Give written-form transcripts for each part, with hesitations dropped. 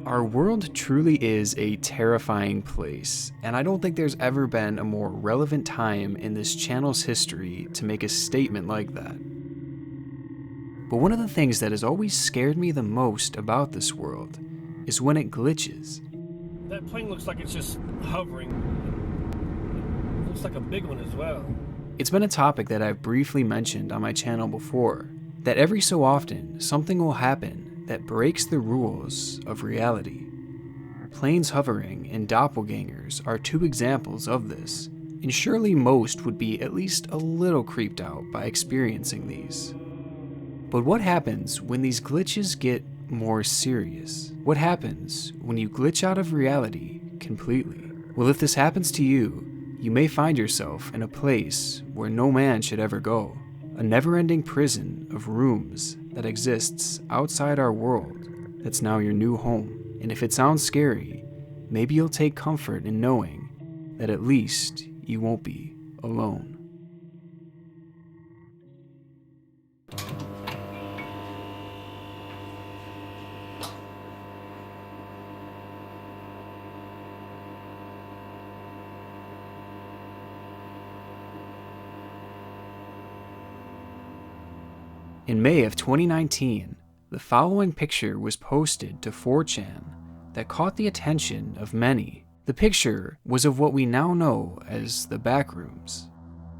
Our world truly is a terrifying place, and I don't think there's ever been a more relevant time in this channel's history to make a statement like that. But one of the things that has always scared me the most about this world is when it glitches. That plane looks like it's just hovering. It looks like a big one as well. It's been a topic that I've briefly mentioned on my channel before, that every so often something will happen that breaks the rules of reality. Planes hovering and doppelgangers are two examples of this, and surely most would be at least a little creeped out by experiencing these. But what happens when these glitches get more serious? What happens when you glitch out of reality completely? Well, if this happens to you, you may find yourself in a place where no man should ever go, a never-ending prison of rooms that exists outside our world that's now your new home. And if it sounds scary, maybe you'll take comfort in knowing that at least you won't be alone. In May of 2019, the following picture was posted to 4chan that caught the attention of many. The picture was of what we now know as the Backrooms.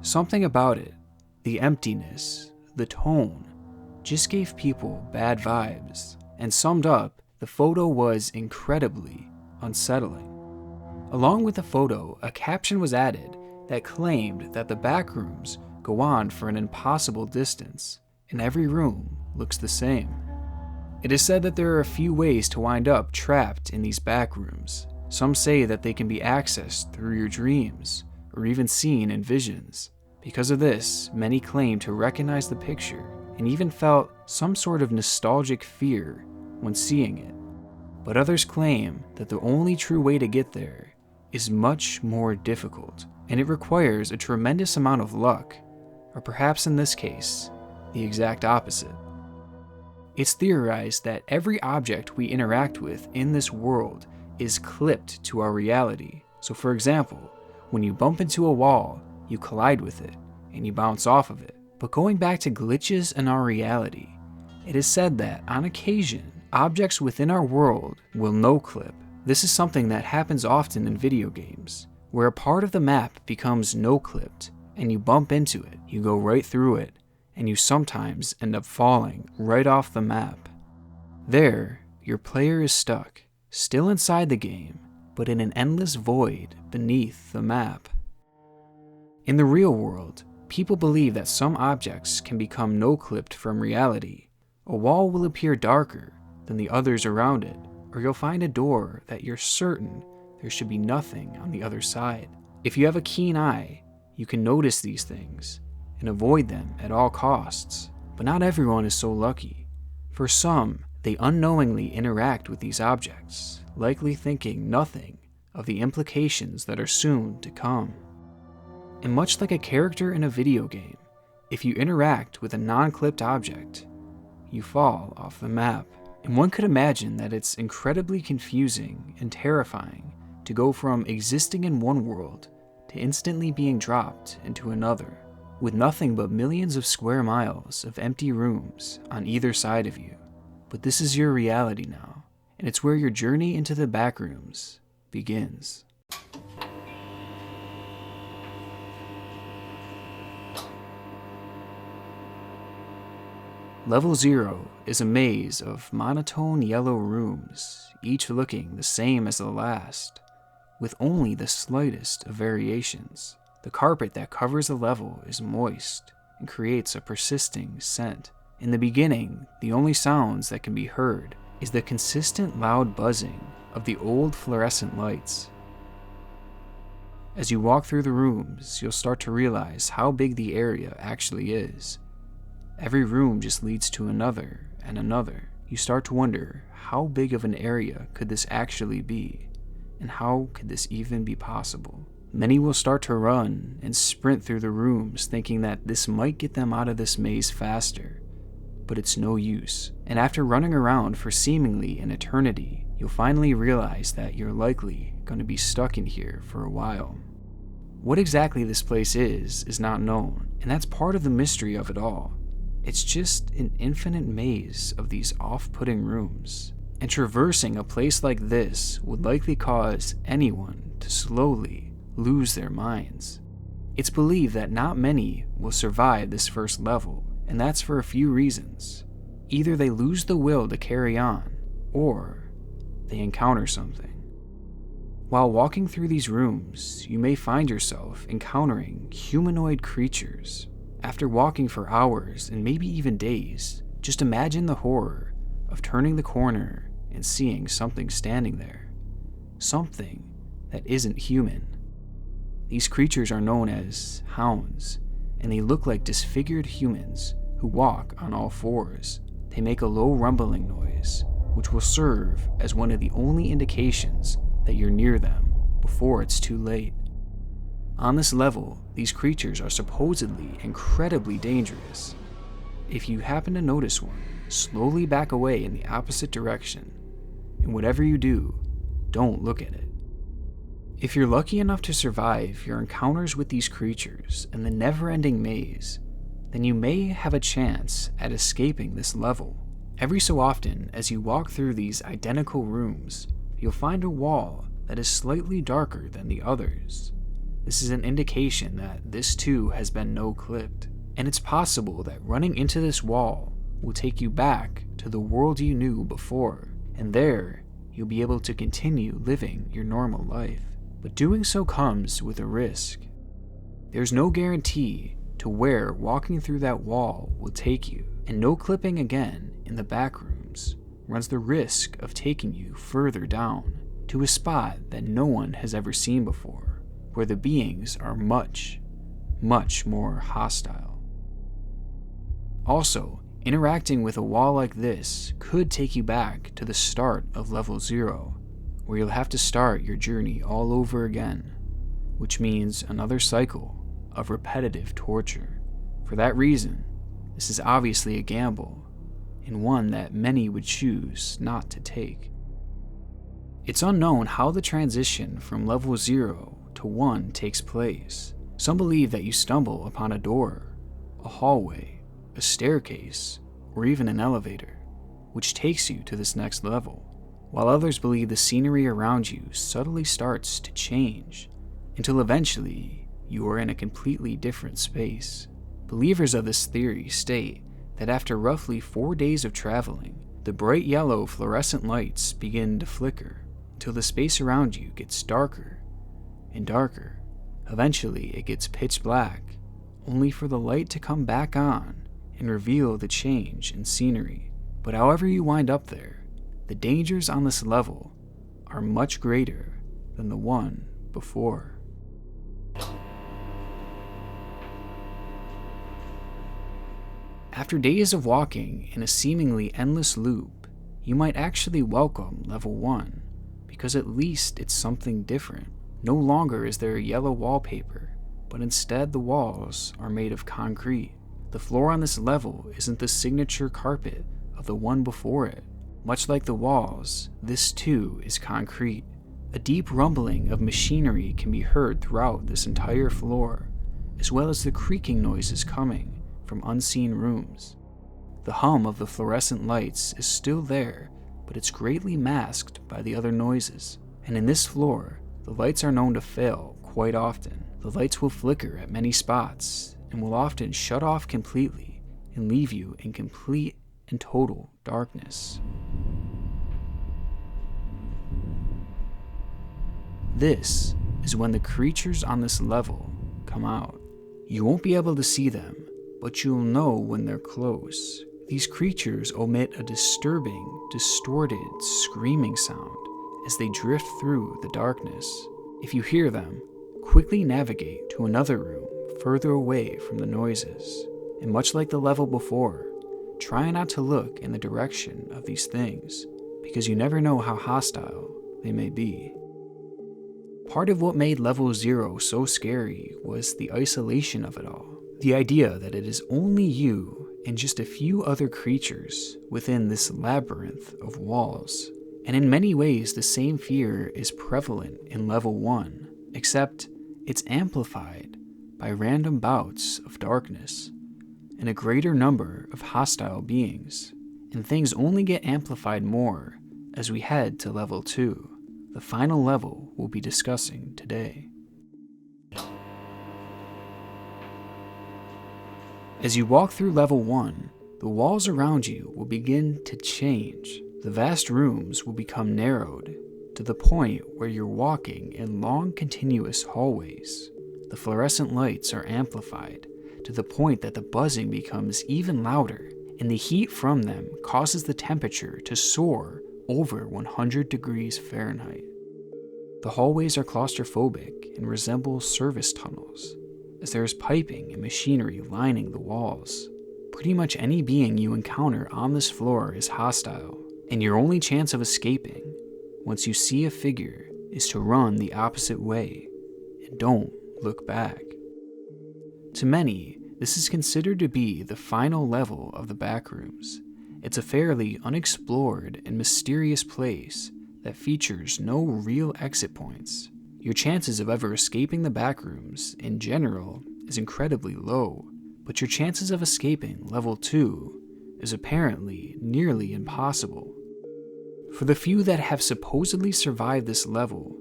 Something about it, the emptiness, the tone, just gave people bad vibes, and summed up, the photo was incredibly unsettling. Along with the photo, a caption was added that claimed that the Backrooms go on for an impossible distance, and every room looks the same. It is said that there are a few ways to wind up trapped in these back rooms. Some say that they can be accessed through your dreams, or even seen in visions. Because of this, many claim to recognize the picture, and even felt some sort of nostalgic fear when seeing it. But others claim that the only true way to get there is much more difficult, and it requires a tremendous amount of luck, or perhaps in this case, the exact opposite. It's theorized that every object we interact with in this world is clipped to our reality. So for example, when you bump into a wall, you collide with it, and you bounce off of it. But going back to glitches in our reality, it is said that, on occasion, objects within our world will no-clip. This is something that happens often in video games, where a part of the map becomes no-clipped, and you bump into it, you go right through it, and you sometimes end up falling right off the map. There, your player is stuck, still inside the game, but in an endless void beneath the map. In the real world, people believe that some objects can become no-clipped from reality. A wall will appear darker than the others around it, or you'll find a door that you're certain there should be nothing on the other side. If you have a keen eye, you can notice these things and avoid them at all costs. But not everyone is so lucky. For some, they unknowingly interact with these objects, likely thinking nothing of the implications that are soon to come. And much like a character in a video game, if you interact with a non-clipped object, you fall off the map. And one could imagine that it's incredibly confusing and terrifying to go from existing in one world to instantly being dropped into another, with nothing but millions of square miles of empty rooms on either side of you. But this is your reality now, and it's where your journey into the Backrooms begins. Level 0 is a maze of monotone yellow rooms, each looking the same as the last, with only the slightest of variations. The carpet that covers the level is moist and creates a persisting scent. In the beginning, the only sounds that can be heard is the consistent loud buzzing of the old fluorescent lights. As you walk through the rooms, you'll start to realize how big the area actually is. Every room just leads to another and another. You start to wonder, how big of an area could this actually be? And how could this even be possible? Many will start to run and sprint through the rooms thinking that this might get them out of this maze faster. but it's no use. And after running around for seemingly an eternity, you'll finally realize that you're likely going to be stuck in here for a while. What exactly this place is not known, and that's part of the mystery of it all. It's just an infinite maze of these off-putting rooms, and traversing a place like this would likely cause anyone to slowly lose their minds. It's believed that not many will survive this first level, and that's for a few reasons. Either they lose the will to carry on, or they encounter something. While walking through these rooms, you may find yourself encountering humanoid creatures. After walking for hours and maybe even days, just imagine the horror of turning the corner and seeing something standing there. Something that isn't human. These creatures are known as hounds, and they look like disfigured humans who walk on all fours. They make a low rumbling noise, which will serve as one of the only indications that you're near them before it's too late. On this level, these creatures are supposedly incredibly dangerous. If you happen to notice one, slowly back away in the opposite direction, and whatever you do, don't look at it. If you're lucky enough to survive your encounters with these creatures and the never-ending maze, then you may have a chance at escaping this level. Every so often, as you walk through these identical rooms, you'll find a wall that is slightly darker than the others. This is an indication that this too has been no-clipped, and it's possible that running into this wall will take you back to the world you knew before, and there you'll be able to continue living your normal life. But doing so comes with a risk. There's no guarantee to where walking through that wall will take you, and no clipping again in the backrooms runs the risk of taking you further down to a spot that no one has ever seen before, where the beings are much, much more hostile. Also, interacting with a wall like this could take you back to the start of level 0, where you'll have to start your journey all over again, which means another cycle of repetitive torture. For that reason, this is obviously a gamble, and one that many would choose not to take. It's unknown how the transition from level 0 to 1 takes place. Some believe that you stumble upon a door, a hallway, a staircase, or even an elevator, which takes you to this next level, while others believe the scenery around you subtly starts to change until eventually you are in a completely different space. Believers of this theory state that after roughly 4 days of traveling, the bright yellow fluorescent lights begin to flicker until the space around you gets darker and darker. Eventually, it gets pitch black, only for the light to come back on and reveal the change in scenery. But however you wind up there, the dangers on this level are much greater than the one before. After days of walking in a seemingly endless loop, you might actually welcome level 1, because at least it's something different. No longer is there yellow wallpaper, but instead the walls are made of concrete. The floor on this level isn't the signature carpet of the one before it. Much like the walls, this too is concrete. A deep rumbling of machinery can be heard throughout this entire floor, as well as the creaking noises coming from unseen rooms. The hum of the fluorescent lights is still there, but it's greatly masked by the other noises. And in this floor, the lights are known to fail quite often. The lights will flicker at many spots and will often shut off completely and leave you in complete and total darkness. This is when the creatures on this level come out. You won't be able to see them, but you'll know when they're close. These creatures emit a disturbing, distorted, screaming sound as they drift through the darkness. If you hear them, quickly navigate to another room further away from the noises. And much like the level before, try not to look in the direction of these things, because you never know how hostile they may be. Part of what made level 0 so scary was the isolation of it all. The idea that it is only you and just a few other creatures within this labyrinth of walls. And in many ways, the same fear is prevalent in level 1, except it's amplified by random bouts of darkness and a greater number of hostile beings. And things only get amplified more as we head to level 2, the final level we'll be discussing today. As you walk through level 1, the walls around you will begin to change. The vast rooms will become narrowed to the point where you're walking in long continuous hallways. The fluorescent lights are amplified to the point that the buzzing becomes even louder, and the heat from them causes the temperature to soar over 100 degrees Fahrenheit. The hallways are claustrophobic and resemble service tunnels, as there is piping and machinery lining the walls. Pretty much any being you encounter on this floor is hostile, and your only chance of escaping, once you see a figure, is to run the opposite way, and don't look back. To many, this is considered to be the final level of the Backrooms. It's a fairly unexplored and mysterious place that features no real exit points. Your chances of ever escaping the Backrooms in general is incredibly low, but your chances of escaping level 2 is apparently nearly impossible. For the few that have supposedly survived this level,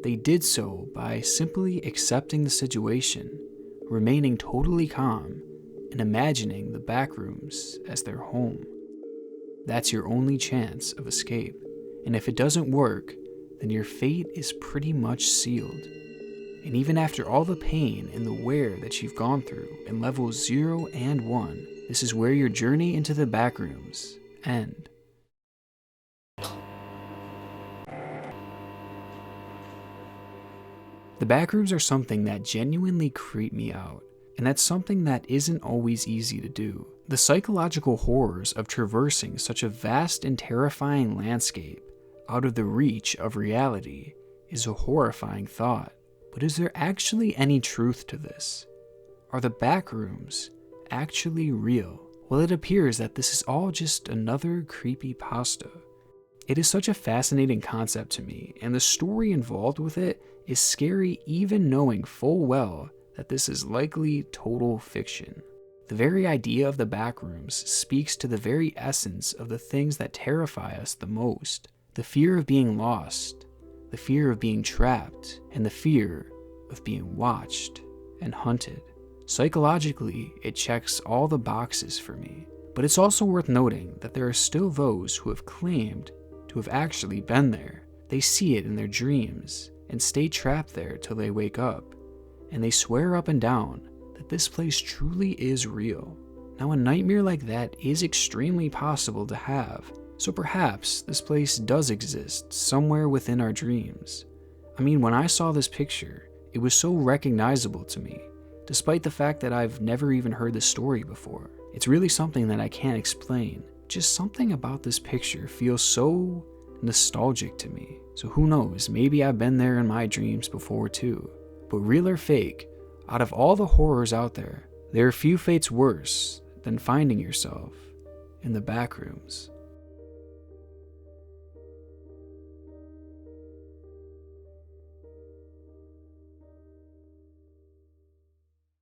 they did so by simply accepting the situation, remaining totally calm, and imagining the Backrooms as their home. That's your only chance of escape, and if it doesn't work, then your fate is pretty much sealed. And even after all the pain and the wear that you've gone through in levels 0 and 1, this is where your journey into the Backrooms end. The Backrooms are something that genuinely creep me out, and that's something that isn't always easy to do. The psychological horrors of traversing such a vast and terrifying landscape out of the reach of reality is a horrifying thought. But is there actually any truth to this? Are the Backrooms actually real? Well, it appears that this is all just another creepypasta. It is such a fascinating concept to me, and the story involved with it is scary even knowing full well that this is likely total fiction. The very idea of the Backrooms speaks to the very essence of the things that terrify us the most. The fear of being lost, the fear of being trapped, and the fear of being watched and hunted. Psychologically, it checks all the boxes for me. But it's also worth noting that there are still those who have claimed to have actually been there. They see it in their dreams and stay trapped there till they wake up, and they swear up and down that this place truly is real. Now, a nightmare like that is extremely possible to have, so perhaps this place does exist somewhere within our dreams. I mean, when I saw this picture, it was so recognizable to me, despite the fact that I've never even heard the story before. It's really something that I can't explain. Just something about this picture feels so nostalgic to me. So who knows, maybe I've been there in my dreams before too. But real or fake, out of all the horrors out there, there are few fates worse than finding yourself in the Backrooms.